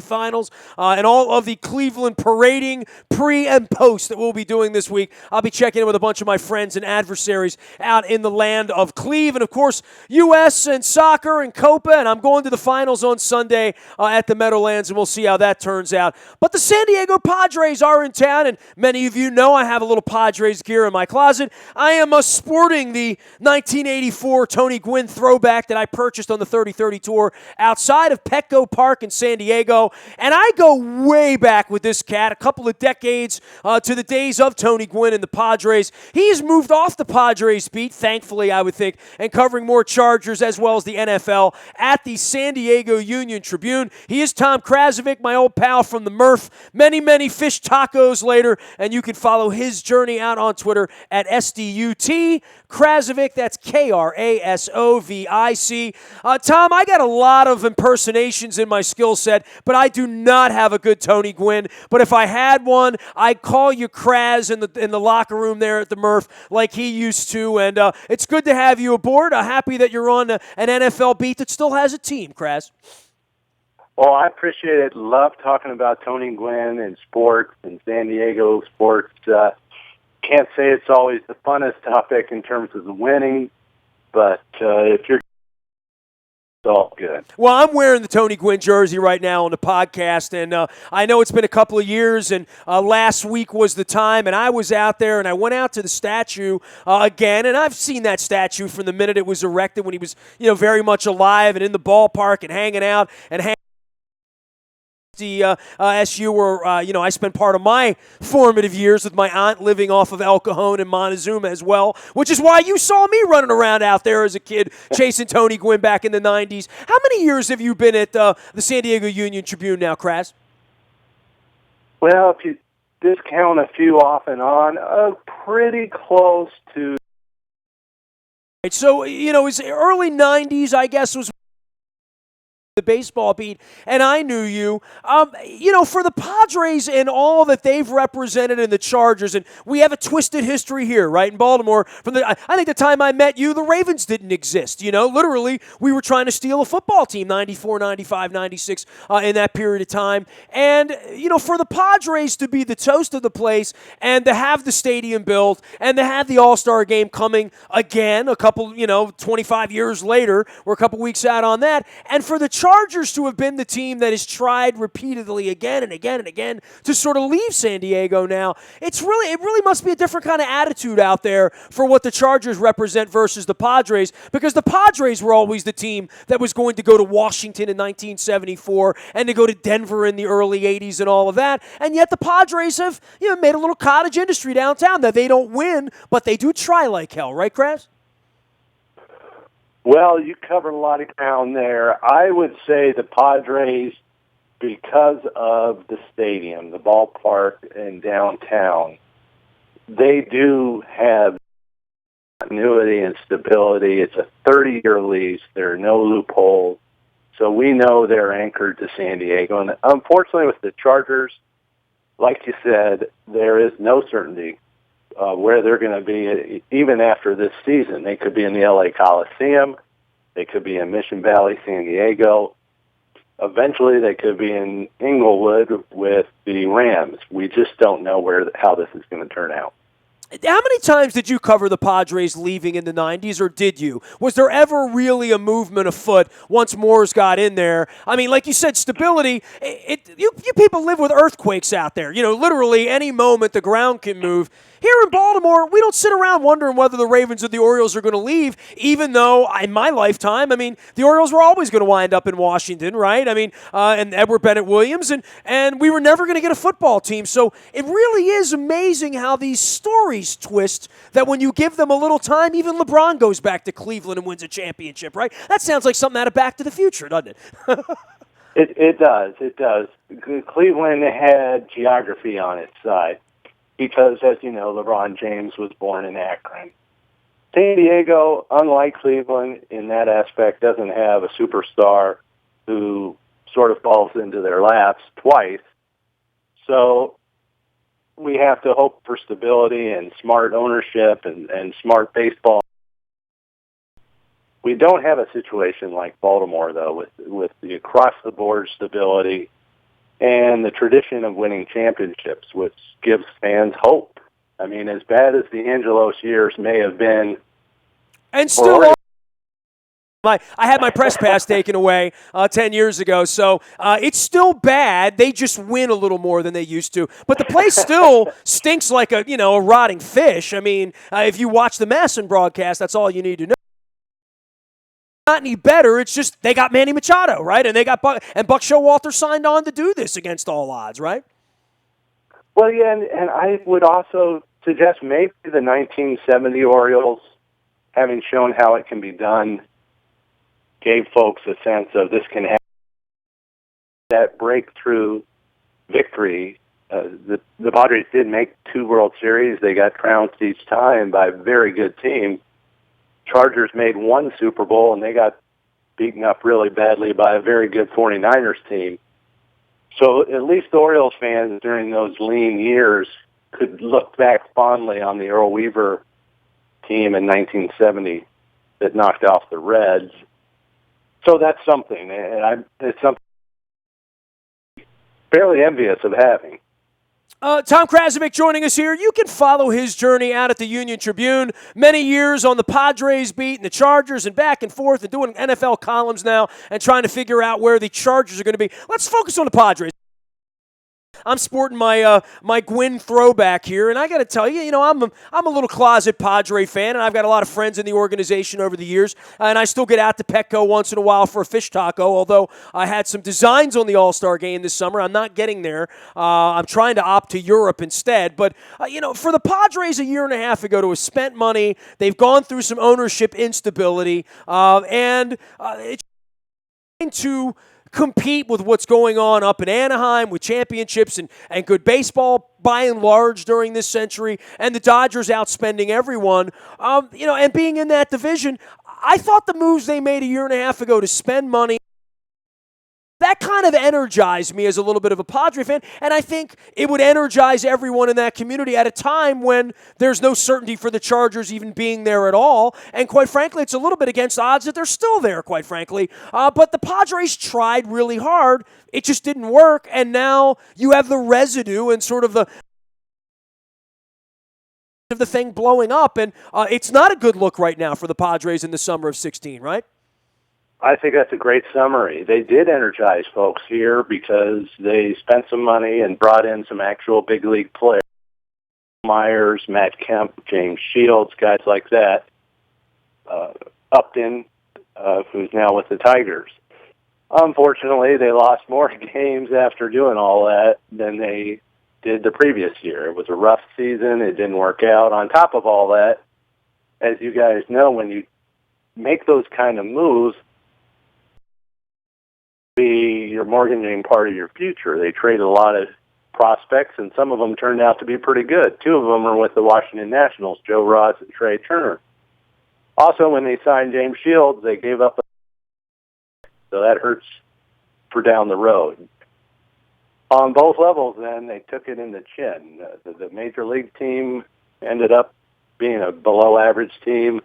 Finals and all of the Cleveland parading pre and post that we'll be doing this week. I'll be checking in with a bunch of my friends and adversaries out in the land of Cleve. And, of course, U.S. and soccer and Copa, and I'm going to the finals on Sunday at the Meadowlands, and we'll see how that turns out. But the San Diego Padres are in town, and many of you know I have a little Padres gear in my closet. I am sporting the 1984 Tony Gwynn throwback that I purchased on the 30-30 tour outside of Petco Park in San Diego. And I go way back with this cat, a couple of decades to the days of Tony Gwynn and the Padres. He's moved off the Padres beat, thankfully, I would think, and covering more Chargers as well as the NFL at the San Diego Union Tribune. He is Tom Krasovic, my old pal from the Murph. Many, many fish tacos later, and you can follow his journey out on Twitter at SDUT Krasovic. That's Krasovic. Tom, I got a lot of impersonations in my skill set, but I do not have a good Tony Gwynn. But if I had one, I'd call you Kraz in the locker room there at the Murph like he used to. And it's good to have you aboard. Happy that you're on an NFL beat that still has a team, Kraz. Well, I appreciate it. Love talking about Tony Gwynn and sports and San Diego sports. Can't say it's always the funnest topic in terms of the winning, but if you're all good. Well, I'm wearing the Tony Gwynn jersey right now on the podcast, and I know it's been a couple of years, and last week was the time, and I was out there, and I went out to the statue again, and I've seen that statue from the minute it was erected when he was, very much alive and in the ballpark and hanging out and the SU where, I spent part of my formative years with my aunt living off of El Cajon and Montezuma as well, which is why you saw me running around out there as a kid chasing Tony Gwynn back in the 90s. How many years have you been at the San Diego Union Tribune now, Kraz? Well, if you discount a few off and on, pretty close to. So, it was early 90s, I guess, was the baseball beat, and I knew you. For the Padres and all that they've represented in the Chargers, and we have a twisted history here, right, in Baltimore. I think the time I met you, the Ravens didn't exist. Literally, we were trying to steal a football team, 94, 95, 96, in that period of time. And, for the Padres to be the toast of the place and to have the stadium built and to have the All-Star game coming again a couple, 25 years later, we're a couple weeks out on that, and for the Chargers to have been the team that has tried repeatedly again and again and again to sort of leave San Diego now, it really must be a different kind of attitude out there for what the Chargers represent versus the Padres, because the Padres were always the team that was going to go to Washington in 1974 and to go to Denver in the early 80s and all of that, and yet the Padres have made a little cottage industry downtown that they don't win, but they do try like hell, right, Kraz? Well, you covered a lot of ground there. I would say the Padres, because of the stadium, the ballpark, and downtown, they do have continuity and stability. It's a 30-year lease. There are no loopholes. So we know they're anchored to San Diego. And unfortunately with the Chargers, like you said, there is no certainty where they're going to be even after this season. They could be in the LA Coliseum. They could be in Mission Valley, San Diego. Eventually, they could be in Inglewood with the Rams. We just don't know how this is going to turn out. How many times did you cover the Padres leaving in the 90s, or did you? Was there ever really a movement afoot once Moores got in there? I mean, like you said, stability, you people live with earthquakes out there. Literally any moment the ground can move. Here in Baltimore, we don't sit around wondering whether the Ravens or the Orioles are going to leave, even though in my lifetime, the Orioles were always going to wind up in Washington, right? And Edward Bennett Williams, and we were never going to get a football team. So it really is amazing how these stories twist that when you give them a little time, even LeBron goes back to Cleveland and wins a championship, right? That sounds like something out of Back to the Future, doesn't it? It does. It does. Cleveland had geography on its side, because, as you know, LeBron James was born in Akron. San Diego, unlike Cleveland in that aspect, doesn't have a superstar who sort of falls into their laps twice. So we have to hope for stability and smart ownership and smart baseball. We don't have a situation like Baltimore, though, with the across-the-board stability and the tradition of winning championships, which gives fans hope. I mean, as bad as the Angelos years may have been, and still are. I had my press pass taken away 10 years ago, so it's still bad. They just win a little more than they used to. But the place still stinks like a rotting fish. I mean, if you watch the Masson broadcast, that's all you need to know. Not any better. It's just they got Manny Machado, right? And they got Buck Showalter signed on to do this against all odds, right? Well, yeah, and I would also suggest maybe the 1970 Orioles, having shown how it can be done, gave folks a sense of this can happen. That breakthrough victory, the Padres did make 2 World Series. They got trounced each time by a very good team. Chargers made 1 Super Bowl, and they got beaten up really badly by a very good 49ers team. So at least the Orioles fans during those lean years could look back fondly on the Earl Weaver team in 1970 that knocked off the Reds. So that's something, and it's something fairly envious of having. Tom Krasovic joining us here. You can follow his journey out at the Union Tribune. Many years on the Padres beat and the Chargers and back and forth and doing NFL columns now and trying to figure out where the Chargers are going to be. Let's focus on the Padres. I'm sporting my Gwynn throwback here, and I got to tell you, I'm a little closet Padre fan, and I've got a lot of friends in the organization over the years, and I still get out to Petco once in a while for a fish taco, although I had some designs on the All-Star game this summer. I'm not getting there. I'm trying to opt to Europe instead, but, for the Padres a year and a half ago to have spent money, they've gone through some ownership instability, and it's trying to compete with what's going on up in Anaheim with championships and good baseball by and large during this century, and the Dodgers outspending everyone, and being in that division. I thought the moves they made a year and a half ago to spend money, that kind of energized me as a little bit of a Padre fan, and I think it would energize everyone in that community at a time when there's no certainty for the Chargers even being there at all, and quite frankly, it's a little bit against odds that they're still there, quite frankly. But the Padres tried really hard. It just didn't work, and now you have the residue and sort of the thing blowing up, and it's not a good look right now for the Padres in the summer of 16, right? I think that's a great summary. They did energize folks here because they spent some money and brought in some actual big league players. Myers, Matt Kemp, James Shields, guys like that. Upton, who's now with the Tigers. Unfortunately, they lost more games after doing all that than they did the previous year. It was a rough season. It didn't work out. On top of all that, as you guys know, when you make those kind of moves, you're mortgaging part of your future. They traded a lot of prospects, and some of them turned out to be pretty good. 2 of them are with the Washington Nationals, Joe Ross and Trey Turner. Also, when they signed James Shields, they gave up so that hurts for down the road. On both levels, then, they took it in the chin. The Major League team ended up being a below-average team,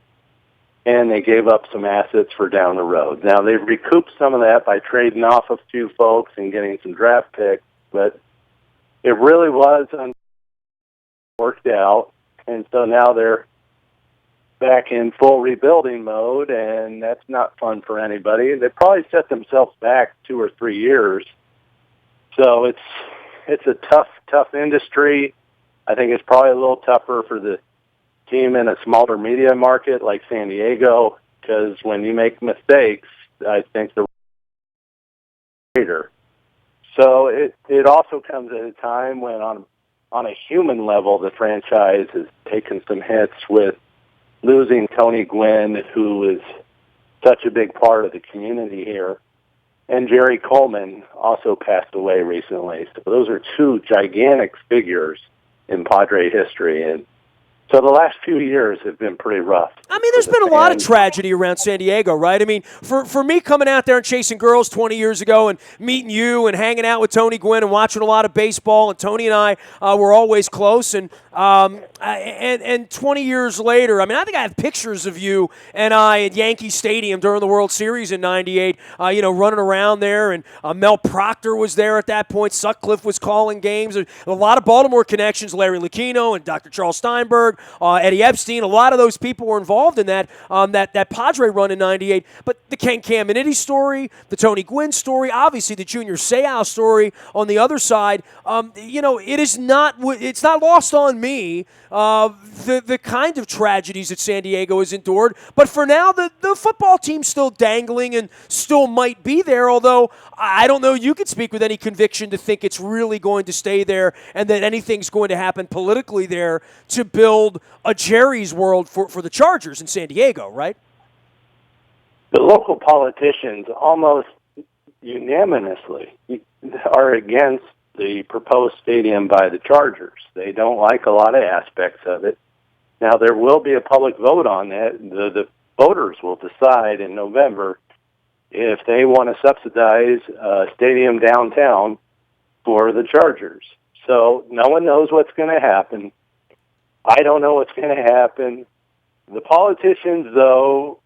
and they gave up some assets for down the road. Now, they've recouped some of that by trading off a few folks and getting some draft picks, but it really was worked out, and so now they're back in full rebuilding mode, and that's not fun for anybody. They probably set themselves back 2 or 3 years, so it's a tough industry. I think it's probably a little tougher for the team in a smaller media market like San Diego, because when you make mistakes, I think the greater. So it also comes at a time when on a human level, the franchise has taken some hits with losing Tony Gwynn, who is such a big part of the community here, and Jerry Coleman also passed away recently. So those are 2 gigantic figures in Padre history, and So the last few years have been pretty rough. I mean, there's been a lot of tragedy around San Diego, right? I mean, for me coming out there and chasing girls 20 years ago and meeting you and hanging out with Tony Gwynn and watching a lot of baseball, and Tony and I were always close. And 20 years later, I mean, I think I have pictures of you and I at Yankee Stadium during the World Series in '98, running around there. And Mel Proctor was there at that point. Sutcliffe was calling games. A lot of Baltimore connections, Larry Lucchino and Dr. Charles Steinberg, Eddie Epstein. A lot of those people were involved in that Padre run in '98. But the Ken Caminiti story, the Tony Gwynn story, obviously the Junior Seau story on the other side, it's not lost on me the kind of tragedies that San Diego has endured. But for now, the football team's still dangling and still might be there, although I don't know you could speak with any conviction to think it's really going to stay there and that anything's going to happen politically there to build a Jerry's world for the Chargers in San Diego, right? The local politicians almost unanimously are against the proposed stadium by the Chargers. They don't like a lot of aspects of it. Now, there will be a public vote on that. The voters will decide in November if they want to subsidize a stadium downtown for the Chargers. So no one knows what's going to happen. I don't know what's going to happen. The politicians, though,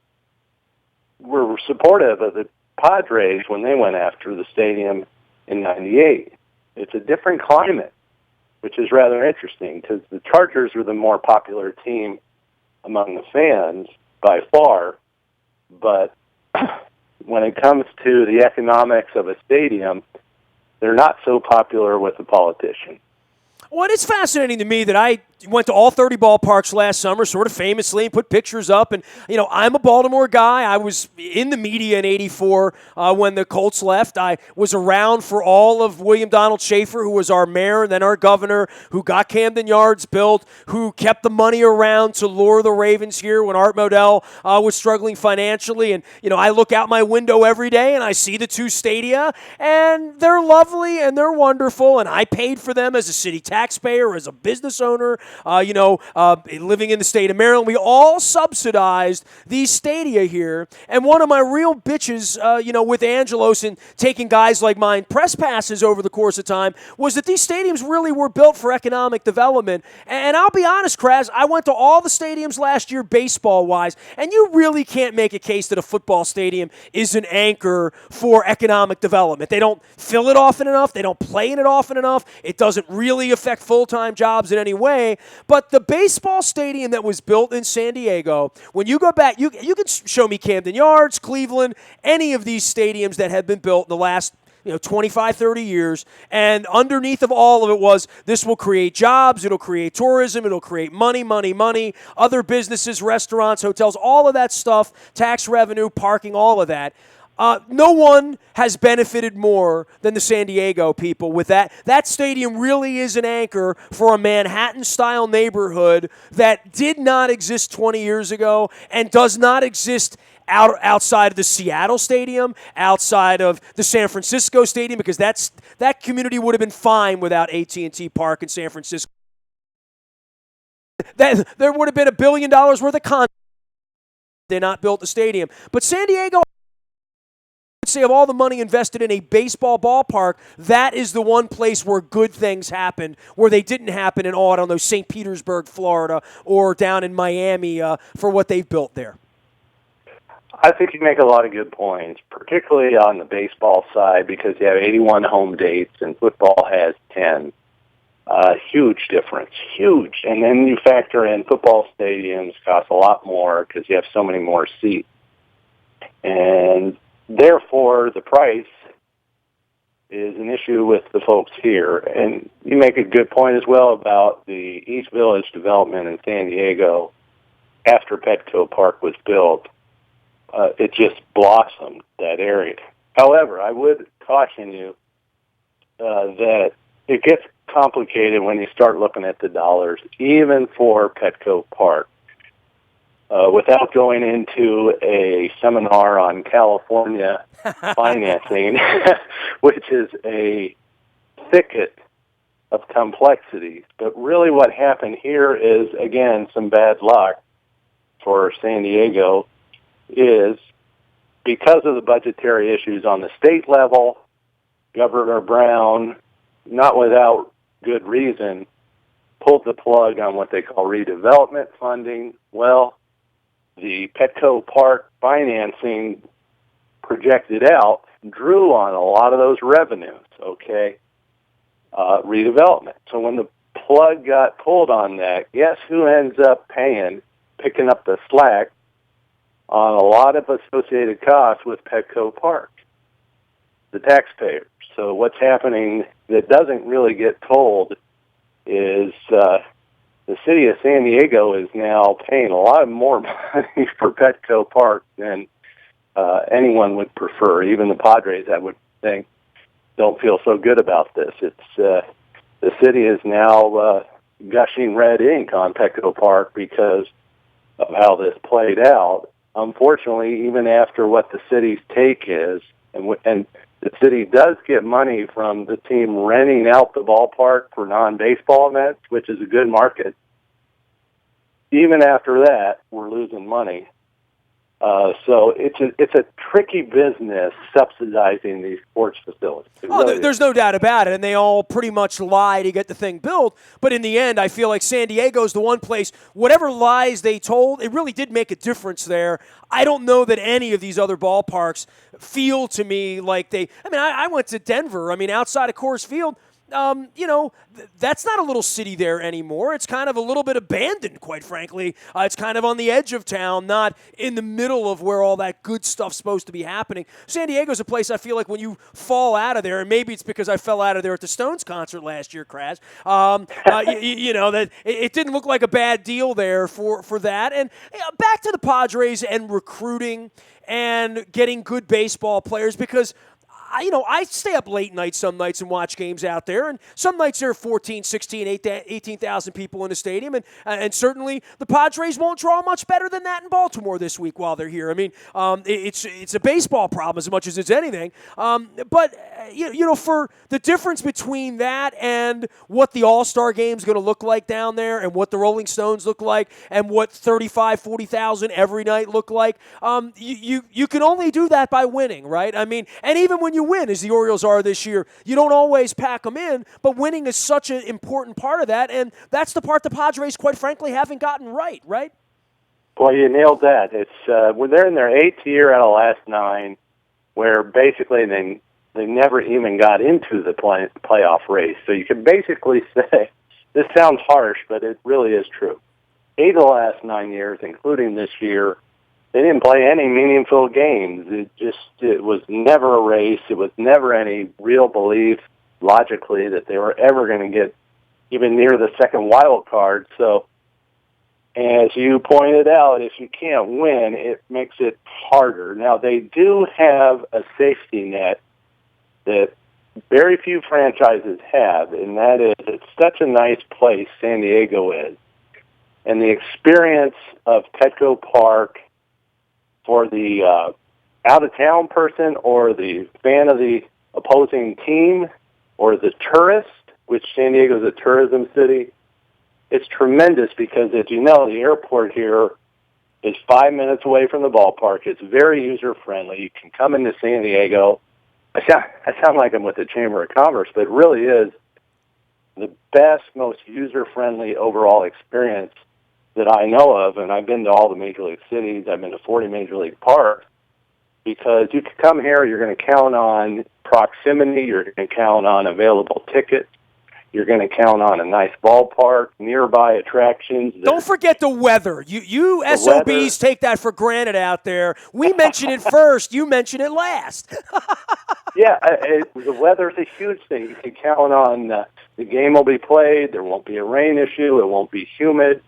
were supportive of the Padres when they went after the stadium in '98. It's a different climate, which is rather interesting because the Chargers were the more popular team among the fans by far. But when it comes to the economics of a stadium, they're not so popular with the politicians. Well, it's fascinating to me that I went to all 30 ballparks last summer, sort of famously, and put pictures up. And, I'm a Baltimore guy. I was in the media in '84 when the Colts left. I was around for all of William Donald Schaefer, who was our mayor and then our governor, who got Camden Yards built, who kept the money around to lure the Ravens here when Art Modell was struggling financially. And, I look out my window every day and I see the two stadia, and they're lovely and they're wonderful. And I paid for them as a city taxpayer, as a business owner. Living in the state of Maryland, we all subsidized these stadia here. And one of my real bitches, with Angelos and taking guys like mine press passes over the course of time was that these stadiums really were built for economic development. And I'll be honest, Kraz, I went to all the stadiums last year baseball-wise, and you really can't make a case that a football stadium is an anchor for economic development. They don't fill it often enough. They don't play in it often enough. It doesn't really affect full-time jobs in any way. But the baseball stadium that was built in San Diego, when you go back, you can show me Camden Yards, Cleveland, any of these stadiums that have been built in the last 25, 30 years, and underneath of all of it was this will create jobs, it'll create tourism, it'll create money, other businesses, restaurants, hotels, all of that stuff, tax revenue, parking, all of that. No one has benefited more than the San Diego people with that. That stadium really is an anchor for a Manhattan-style neighborhood that did not exist 20 years ago and does not exist outside of the Seattle Stadium, outside of the San Francisco Stadium, because that community would have been fine without AT&T Park in San Francisco. There would have been $1 billion worth of content. They not built the stadium. But San Diego, say of all the money invested in a baseball ballpark, that is the one place where good things happened, where they didn't happen in, I don't know, St. Petersburg, Florida, or down in Miami for what they've built there. I think you make a lot of good points, particularly on the baseball side, because you have 81 home dates and football has 10. Huge difference, huge. And then you factor in football stadiums cost a lot more because you have so many more seats. And therefore, the price is an issue with the folks here. And you make a good point as well about the East Village development in San Diego after Petco Park was built. It just blossomed, that area. However, I would caution you that it gets complicated when you start looking at the dollars, even for Petco Park. Without going into a seminar on California financing, which is a thicket of complexities. But really what happened here is, again, some bad luck for San Diego is because of the budgetary issues on the state level, Governor Brown, not without good reason, pulled the plug on what they call redevelopment funding. Well, the Petco Park financing projected out drew on a lot of those revenues, okay? Redevelopment. So when the plug got pulled on that, guess who ends up picking up the slack on a lot of associated costs with Petco Park? The taxpayers. So what's happening that doesn't really get told is the city of San Diego is now paying a lot more money for Petco Park than anyone would prefer. Even the Padres, I would think, don't feel so good about this. It's the city is now gushing red ink on Petco Park because of how this played out. Unfortunately, even after what the city's take is, and the city does get money from the team renting out the ballpark for non-baseball events, which is a good market. Even after that, we're losing money. So it's a tricky business subsidizing these sports facilities. There's no doubt about it, and they all pretty much lie to get the thing built. But in the end, I feel like San Diego's the one place, whatever lies they told, it really did make a difference there. I don't know that any of these other ballparks feel to me like they – I went to Denver. Outside of Coors Field – that's not a little city there anymore. It's kind of a little bit abandoned, quite frankly. It's kind of on the edge of town, not in the middle of where all that good stuff's supposed to be happening. San Diego's a place I feel like when you fall out of there, and maybe it's because I fell out of there at the Stones concert last year, Kraz, that it didn't look like a bad deal there for that. And back to the Padres and recruiting and getting good baseball players, because I stay up late nights some nights and watch games out there, and some nights there are 14, 16, 18,000 people in the stadium, and certainly the Padres won't draw much better than that in Baltimore this week while they're here. It's a baseball problem as much as it's anything. But for the difference between that and what the All-Star game is going to look like down there, and what the Rolling Stones look like, and what 35, 40,000 every night look like, you can only do that by winning, right? And even when you win, as the Orioles are this year, you don't always pack them in, but winning is such an important part of that, and that's the part the Padres, quite frankly, haven't gotten right? Well, you nailed that. It's when they're in their 8th year out of last 9, where basically they never even got into the playoff race. So you can basically say, this sounds harsh, but it really is true. 8 of the last 9 years, including this year, they didn't play any meaningful games. It was never a race. It was never any real belief logically that they were ever going to get even near the second wild card. So, as you pointed out, if you can't win, it makes it harder. Now, they do have a safety net that very few franchises have, and that is, it's such a nice place San Diego is. And the experience of Petco Park for the out-of-town person or the fan of the opposing team or the tourist, which San Diego is a tourism city, it's tremendous because, as you know, the airport here is 5 minutes away from the ballpark. It's very user-friendly. You can come into San Diego. I sound like I'm with the Chamber of Commerce, but it really is the best, most user-friendly overall experience that I know of, and I've been to all the major league cities. I've been to 40 major league parks, because you can come here, you're going to count on proximity, you're going to count on available tickets, you're going to count on a nice ballpark, nearby attractions. Don't forget the weather. You SOBs weather. Take that for granted out there. We mention it first, you mention it last. Yeah, the weather's a huge thing. You can count on the game will be played, there won't be a rain issue, it won't be humid.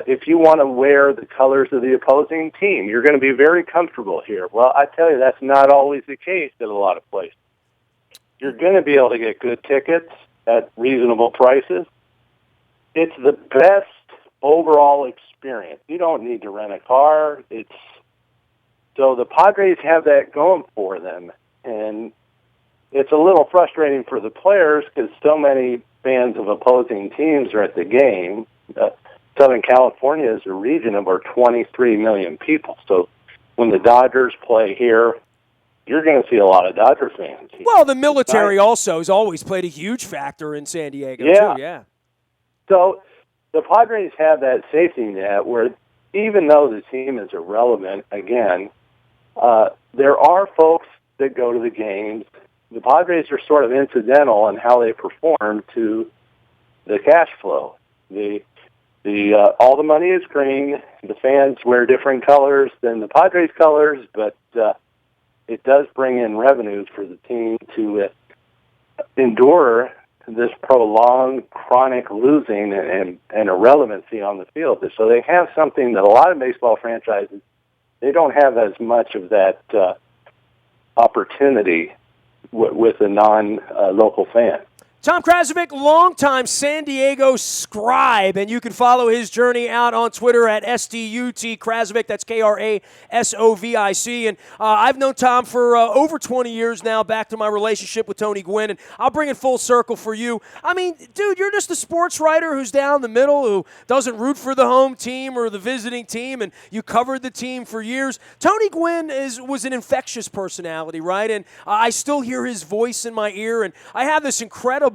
If you want to wear the colors of the opposing team, you're going to be very comfortable here. Well, I tell you, that's not always the case at a lot of places. You're going to be able to get good tickets at reasonable prices. It's the best overall experience. You don't need to rent a car. So the Padres have that going for them, and it's a little frustrating for the players because so many fans of opposing teams are at the game. Southern California is a region of over 23 million people. So when the Dodgers play here, you're going to see a lot of Dodger fans. Well, the military also has always played a huge factor in San Diego, too, yeah. So the Padres have that safety net where even though the team is irrelevant, again, there are folks that go to the games. The Padres are sort of incidental in how they perform to the cash flow. All the money is green. The fans wear different colors than the Padres colors, but it does bring in revenues for the team to endure this prolonged, chronic losing and irrelevancy on the field. So they have something that a lot of baseball franchises, they don't have as much of that opportunity with a non-local fan. Tom Krasovic, longtime San Diego scribe, and you can follow his journey out on Twitter at STUT Krasovic. That's Krasovic. And I've known Tom for over 20 years now, back to my relationship with Tony Gwynn, and I'll bring it full circle for you. I mean, dude, you're just a sports writer who's down the middle, who doesn't root for the home team or the visiting team, and you covered the team for years. Tony Gwynn was an infectious personality, right? And I still hear his voice in my ear, and I have this incredible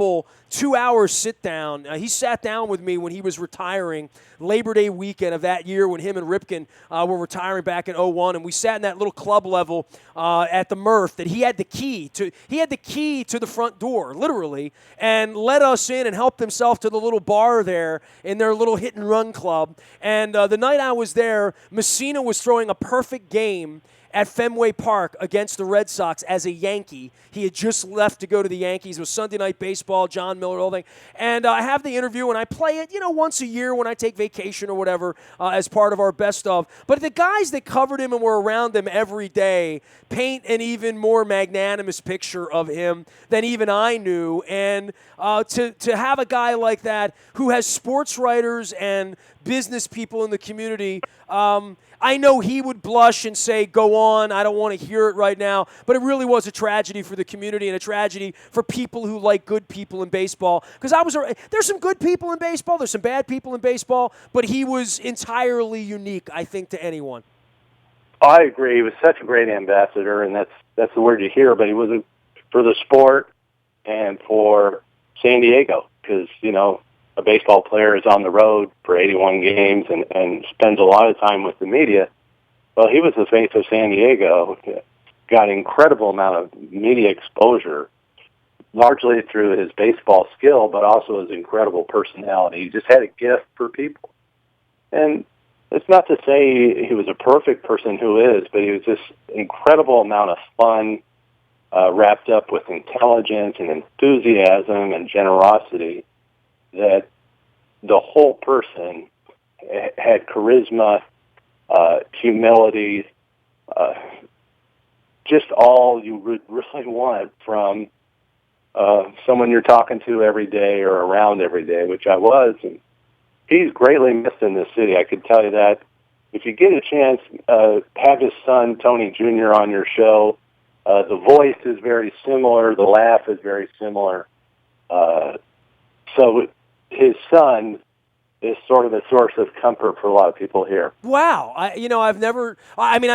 2-hour sit-down. He sat down with me when he was retiring Labor Day weekend of that year when him and Ripken were retiring back in 2001, and we sat in that little club level at the Murph that he had the key to. He had the key to the front door, literally, and let us in and helped himself to the little bar there in their little hit-and-run club. And the night I was there, Messina was throwing a perfect game at Fenway Park against the Red Sox as a Yankee. He had just left to go to the Yankees. It was Sunday Night Baseball, John Miller, the whole thing. And I have the interview, and I play it, once a year when I take vacation or whatever as part of our best of. But the guys that covered him and were around him every day paint an even more magnanimous picture of him than even I knew. And to have a guy like that who has sports writers and business people in the community, I know he would blush and say, go on, I don't want to hear it right now, but it really was a tragedy for the community and a tragedy for people who like good people in baseball. Because there's some good people in baseball, there's some bad people in baseball, but he was entirely unique, I think, to anyone. I agree. He was such a great ambassador, and that's the word you hear, but he was for the sport and for San Diego because, a baseball player is on the road for 81 games and spends a lot of time with the media. Well, he was the face of San Diego, got an incredible amount of media exposure, largely through his baseball skill, but also his incredible personality. He just had a gift for people. And it's not to say he was a perfect person who is, but he was this incredible amount of fun, wrapped up with intelligence and enthusiasm and generosity, that the whole person had charisma, humility, just all you would really want from someone you're talking to every day or around every day, which I was. And he's greatly missed in this city, I could tell you that. If you get a chance, have his son, Tony Jr., on your show. The voice is very similar. The laugh is very similar. So his son is sort of a source of comfort for a lot of people here. Wow. I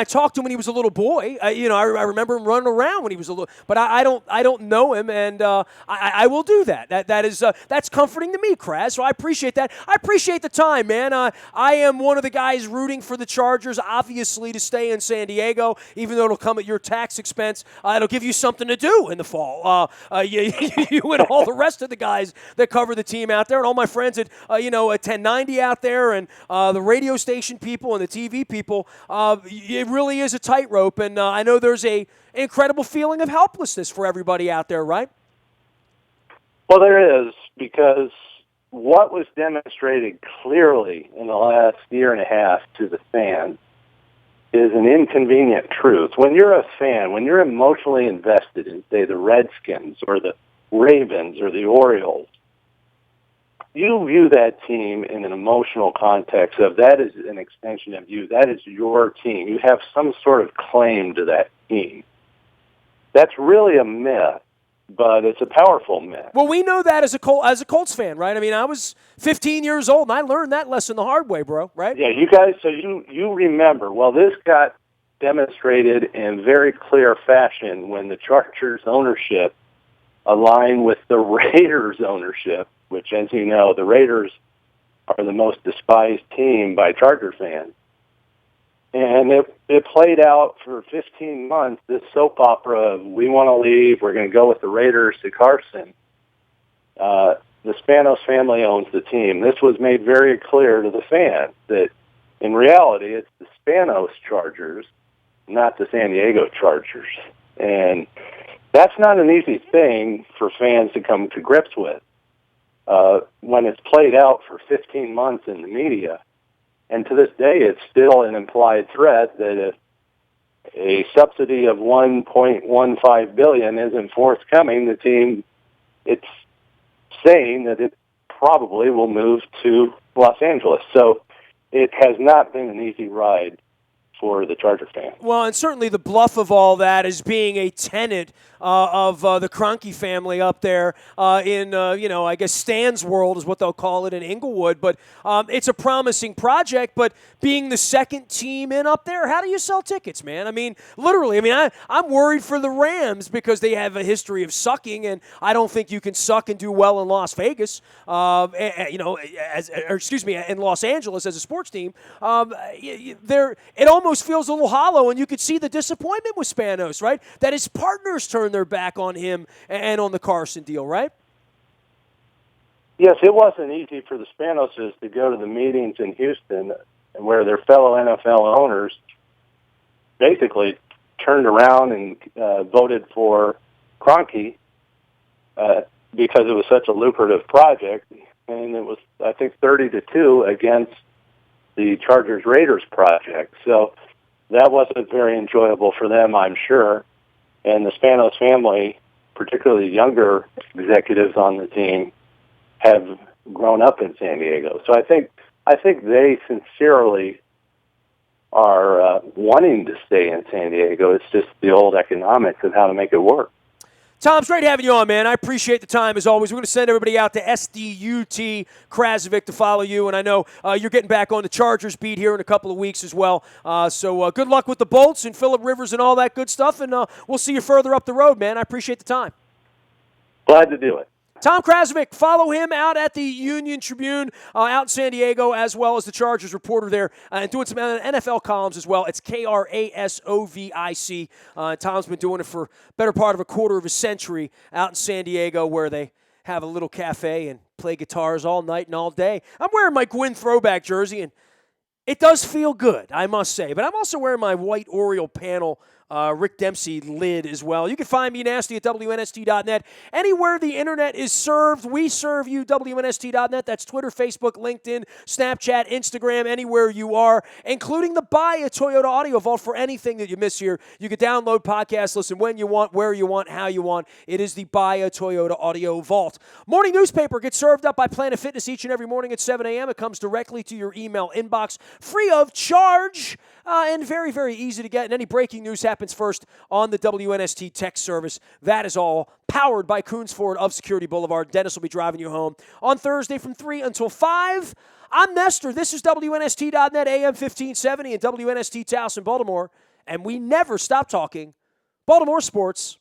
talked to him when he was a little boy. I remember him running around when he was a little, but I don't know him, and I will do that. That's comforting to me, Kraz, so I appreciate that. I appreciate the time, man. I am one of the guys rooting for the Chargers, obviously, to stay in San Diego, even though it'll come at your tax expense. It'll give you something to do in the fall. You and all the rest of the guys that cover the team out there, and all my friends at 1090 out there, and the radio station people and the TV people, it really is a tightrope, and I know there's an incredible feeling of helplessness for everybody out there, right? Well, there is, because what was demonstrated clearly in the last year and a half to the fans is an inconvenient truth. When you're a fan, when you're emotionally invested in, say, the Redskins or the Ravens or the Orioles, you view that team in an emotional context of that is an extension of you. That is your team. You have some sort of claim to that team. That's really a myth but it's a powerful myth. Well, we know that as a Colts fan, right? I mean, I was 15 years old, and I learned that lesson the hard way, bro, right? Yeah, you guys, so you remember. Well, this got demonstrated in very clear fashion when the Chargers ownership aligned with the Raiders ownership, which, as you know, the Raiders are the most despised team by Charger fans. And it played out for 15 months, this soap opera of we want to leave, we're going to go with the Raiders to Carson. The Spanos family owns the team. This was made very clear to the fans that in reality it's the Spanos Chargers, not the San Diego Chargers. And that's not an easy thing for fans to come to grips with when it's played out for 15 months in the media. And to this day, it's still an implied threat that a subsidy of $1.15 billion isn't forthcoming. The team, it's saying that it probably will move to Los Angeles. So it has not been an easy ride for the Charger fan. Well, and certainly the bluff of all that is being a tenant of the Kroenke family up there in, I guess Stan's World is what they'll call it in Inglewood. But it's a promising project, but being the second team in up there, how do you sell tickets, man? I mean, literally, I'm worried for the Rams because they have a history of sucking, and I don't think you can suck and do well in Las Vegas, in Los Angeles as a sports team. It almost feels a little hollow, and you could see the disappointment with Spanos, right? That his partners turned their back on him and on the Carson deal, right? Yes, it wasn't easy for the Spanoses to go to the meetings in Houston where their fellow NFL owners basically turned around and voted for Kroenke because it was such a lucrative project, and it was, I think, 30-2 against the Chargers-Raiders project. So that wasn't very enjoyable for them, I'm sure. And the Spanos family, particularly younger executives on the team, have grown up in San Diego. So I think they sincerely are wanting to stay in San Diego. It's just the old economics of how to make it work. Tom, it's great having you on, man. I appreciate the time, as always. We're going to send everybody out to SDUT Krasovic to follow you, and I know you're getting back on the Chargers beat here in a couple of weeks as well. So good luck with the Bolts and Phillip Rivers and all that good stuff, and we'll see you further up the road, man. I appreciate the time. Glad to do it. Tom Krasovic, follow him out at the Union Tribune out in San Diego, as well as the Chargers reporter there, and doing some NFL columns as well. It's Krasovic. Tom's been doing it for better part of a quarter of a century out in San Diego, where they have a little cafe and play guitars all night and all day. I'm wearing my Gwyn throwback jersey, and it does feel good, I must say. But I'm also wearing my white Oriole panel Rick Dempsey lid as well. You can find me, Nasty, at WNST.net. Anywhere the internet is served, we serve you, WNST.net. That's Twitter, Facebook, LinkedIn, Snapchat, Instagram, anywhere you are, including the Buy a Toyota Audio Vault for anything that you miss here. You can download podcasts, listen when you want, where you want, how you want. It is the Buy a Toyota Audio Vault. Morning newspaper gets served up by Planet Fitness each and every morning at 7 a.m. It comes directly to your email inbox, free of charge, and very, very easy to get. And any breaking news happens first on the WNST text service. That is all powered by Coons Ford of Security Boulevard. Dennis will be driving you home on Thursday from 3 until 5. I'm Nestor. This is WNST.net, AM 1570 and WNST Towson, Baltimore. And we never stop talking Baltimore sports.